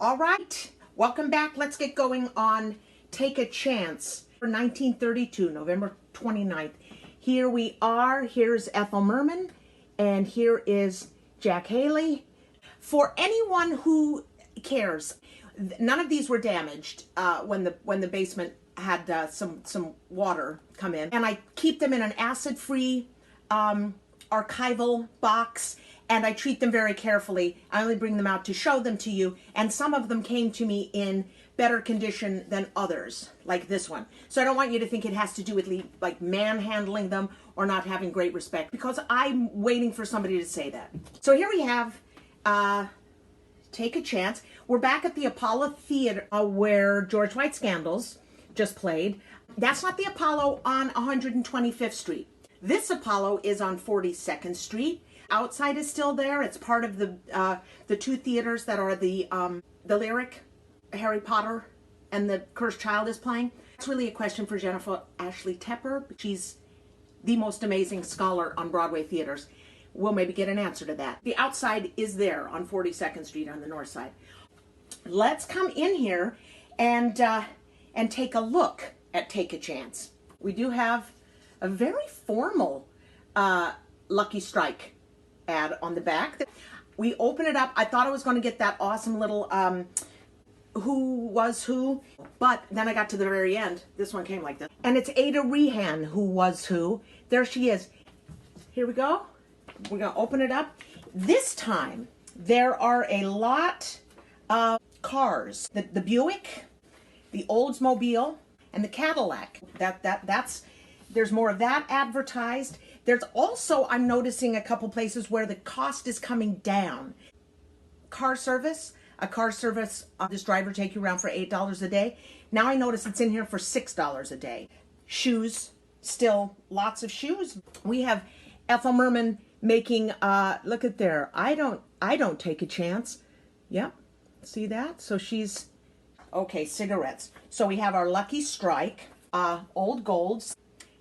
All right, welcome back. Let's get going on Take a Chance for 1932, November 29th. Here we are. Here's Ethel Merman, and here is Jack Haley. For anyone who cares, none of these were damaged when the basement had some water come in, and I keep them in an acid-free archival box, and I treat them very carefully. I only bring them out to show them to you, and some of them came to me in better condition than others, like this one. So I don't want you to think it has to do with like manhandling them or not having great respect, because I'm waiting for somebody to say that. So here we have Take a Chance. We're back at the Apollo Theater where George White Scandals just played. That's not the Apollo on 125th Street. This Apollo is on 42nd Street. Outside is still there. It's part of the two theaters that are the Lyric, Harry Potter, and the Cursed Child is playing. It's really a question for Jennifer Ashley Tepper. She's the most amazing scholar on Broadway theaters. We'll maybe get an answer to that. The outside is there on 42nd Street on the north side. Let's come in here and take a look at Take a Chance. We do have a very formal Lucky Strike ad on the back. We open it up. I thought I was going to get that awesome little who was who, but then I got to the very end. This one came like this. And it's Ada Rehan, who was who. There she is. Here we go. We're going to open it up. This time, there are a lot of cars. The Buick, the Oldsmobile, and the Cadillac. There's more of that advertised. There's also, I'm noticing a couple places where the cost is coming down. Car service, this driver take you around for $8 a day. Now I notice it's in here for $6 a day. Shoes, still lots of shoes. We have Ethel Merman making, look at there, I don't take a chance. Yep, see that? So she's, okay, cigarettes. So we have our Lucky Strike, Old Golds,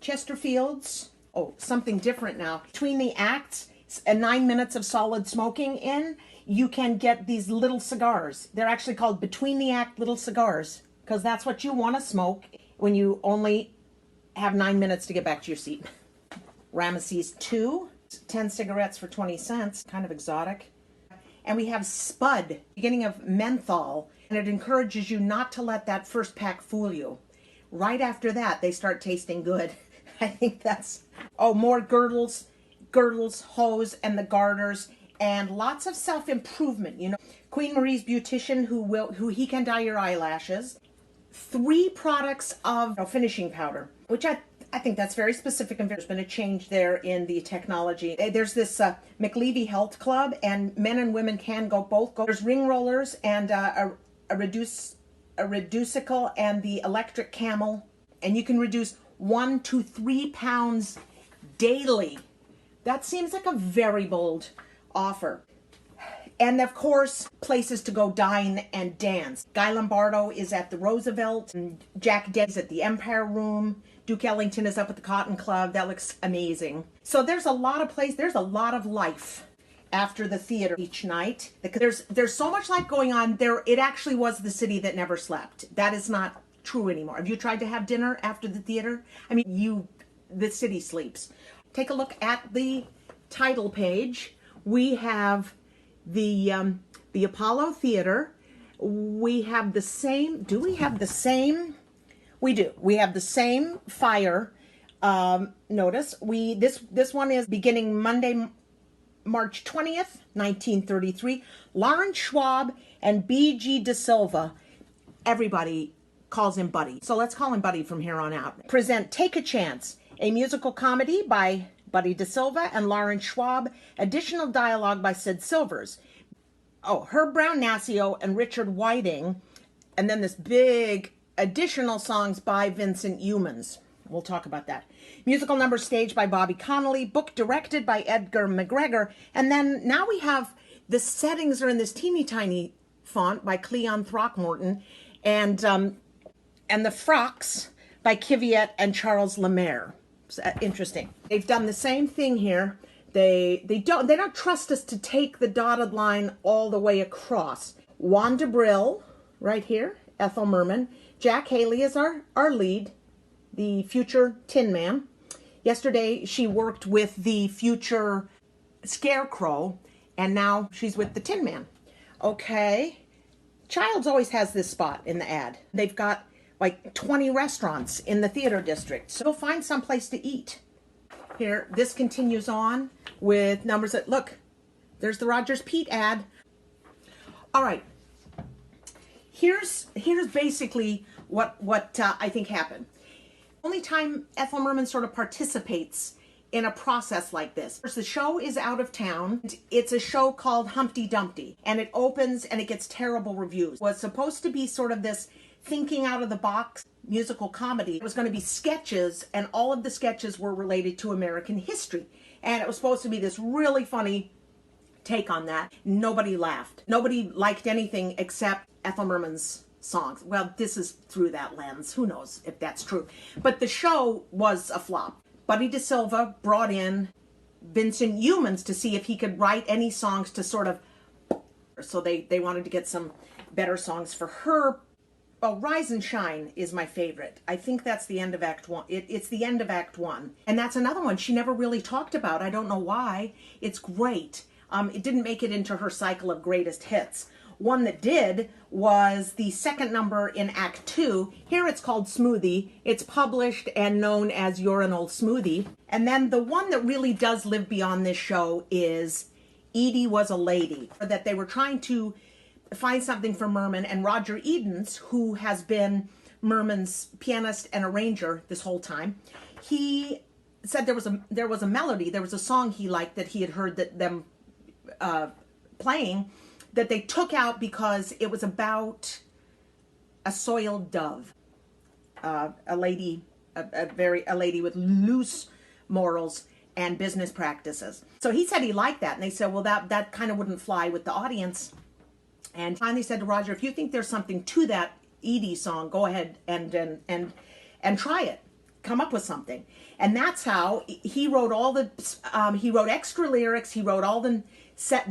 Chesterfields. Oh, something different now. Between the acts, 9 minutes of solid smoking in, you can get these little cigars. They're actually called between the act little cigars, because that's what you want to smoke when you only have 9 minutes to get back to your seat. Ramesses 2, 10 cigarettes for 20 cents, kind of exotic. And we have Spud, beginning of menthol, and it encourages you not to let that first pack fool you. Right after that, they start tasting good. I think that's, oh, more girdles, hose, and the garters, and lots of self-improvement, you know. Queen Marie's beautician who he can dye your eyelashes. 3 products of finishing powder, which I think that's very specific, and there's been a change there in the technology. There's this McLevy Health Club, and men and women can both go. There's ring rollers and a reducicle and the electric camel, and you can reduce 1 to 3 pounds daily. That seems like a very bold offer. And of course, places to go dine and dance. Guy Lombardo is at the Roosevelt, and Jack Denn's at the Empire Room. Duke Ellington is up at the Cotton Club. That looks amazing. So there's a lot of there's a lot of life after the theater each night. There's so much life going on there. It actually was the city that never slept. That is not true anymore. Have you tried to have dinner after the theater? I mean, the city sleeps. Take a look at the title page. We have the Apollo Theater. We have the same, do we have the same? We do. We have the same fire notice. This one is beginning Monday, March 20th, 1933. Lawrence Schwab and Buddy DeSylva. Everybody calls him Buddy. So let's call him Buddy from here on out. Present Take a Chance, a musical comedy by Buddy DeSylva and Lawrence Schwab. Additional dialogue by Sid Silvers. Oh, Herb Brown-Nassio and Richard Whiting. And then this big additional songs by Vincent Youmans. We'll talk about that. Musical number staged by Bobby Connolly. Book directed by Edgar McGregor. And then now we have the settings are in this teeny tiny font by Klea Throckmorton. And the frocks by Kvyat and Charles Lemaire. Interesting. They've done the same thing here. They don't trust us to take the dotted line all the way across. Wanda Brill, right here, Ethel Merman. Jack Haley is our lead, the future Tin Man. Yesterday, she worked with the future Scarecrow, and now she's with the Tin Man. Okay. Childs always has this spot in the ad. They've got like 20 restaurants in the theater district, so find some place to eat. Here, this continues on with numbers that, look, there's the Rogers Pete ad. All right. Here's basically what I think happened. Only time Ethel Merman sort of participates in a process like this. The show is out of town. It's a show called Humpty Dumpty, and it opens and it gets terrible reviews. It was supposed to be sort of this thinking out of the box musical comedy. It was going to be sketches, and all of the sketches were related to American history. And it was supposed to be this really funny take on that. Nobody laughed. Nobody liked anything except Ethel Merman's songs. Well, this is through that lens. Who knows if that's true. But the show was a flop. Buddy DeSylva brought in Vincent Youmans to see if he could write any songs to sort of... So they wanted to get some better songs for her. Well, Rise and Shine is my favorite. I think that's the end of Act 1. It's the end of Act 1. And that's another one she never really talked about. I don't know why. It's great. It didn't make it into her cycle of greatest hits. One that did was the second number in Act 2. Here it's called Smoothie. It's published and known as You're an Old Smoothie. And then the one that really does live beyond this show is Edie Was a Lady. That they were trying to find something for Merman, and Roger Edens, who has been Merman's pianist and arranger this whole time, he said there was a melody, there was a song he liked that he had heard them playing, that they took out because it was about a soiled dove, a lady with loose morals and business practices. So he said he liked that, and they said, well, that kind of wouldn't fly with the audience. And finally said to Roger, if you think there's something to that Edie song, go ahead and try it. Come up with something. And that's how he wrote all the he wrote extra lyrics. He wrote all the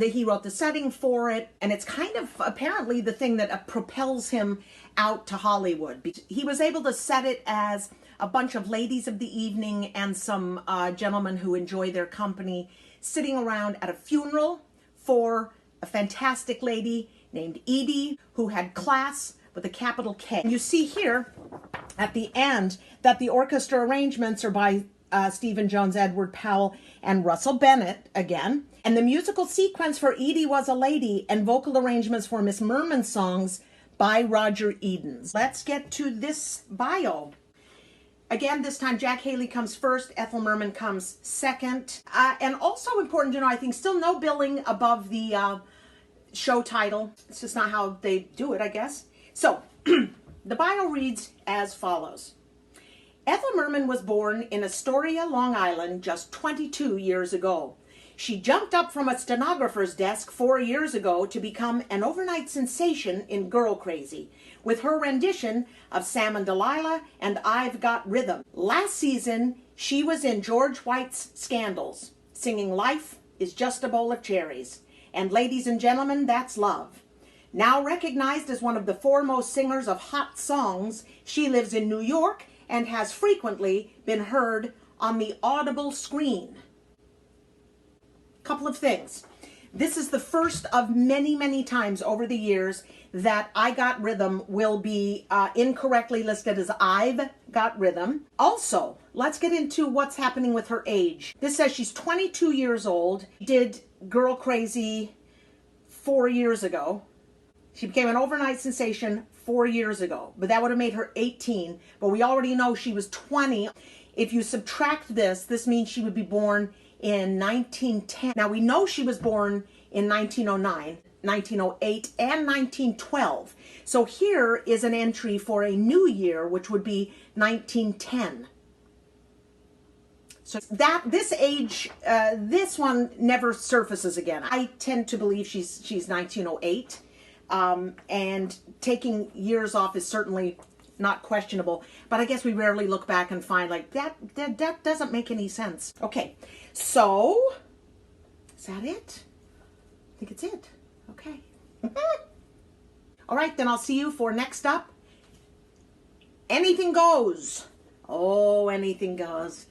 he wrote the setting for it, and it's kind of apparently the thing that propels him out to Hollywood. He was able to set it as a bunch of ladies of the evening and some gentlemen who enjoy their company sitting around at a funeral for a fantastic lady named Edie who had class with a capital K. And you see here at the end that the orchestra arrangements are by Stephen Jones, Edward Powell, and Russell Bennett again. And the musical sequence for Edie Was a Lady and vocal arrangements for Miss Merman's songs by Roger Edens. Let's get to this bio. Again, this time Jack Haley comes first, Ethel Merman comes second. And also important to know, I think, still no billing above the show title. It's just not how they do it, I guess. So, the bio reads as follows. Ethel Merman was born in Astoria, Long Island, just 22 years ago. She jumped up from a stenographer's desk 4 years ago to become an overnight sensation in Girl Crazy, with her rendition of Sam and Delilah and I've Got Rhythm. Last season, she was in George White's Scandals, singing Life is Just a Bowl of Cherries, and Ladies and Gentlemen, That's Love. Now recognized as one of the foremost singers of hot songs, she lives in New York and has frequently been heard on the audible screen. Couple of things. This is the first of many, many times over the years that I Got Rhythm will be incorrectly listed as I've Got Rhythm. Also, let's get into what's happening with her age. This says she's 22 years old, did Girl Crazy 4 years ago. She became an overnight sensation 4 years ago, but that would have made her 18. But we already know she was 20. If you subtract this, this means she would be born in 1910. Now we know she was born in 1909, 1908, and 1912. So here is an entry for a new year, which would be 1910. So that this age, this one never surfaces again. I tend to believe she's 1908. And taking years off is certainly not questionable, but I guess we rarely look back and find like that doesn't make any sense. Okay, so is that it? I think it's it. Okay. All right, then I'll see you for next up. Anything goes. Oh, anything goes.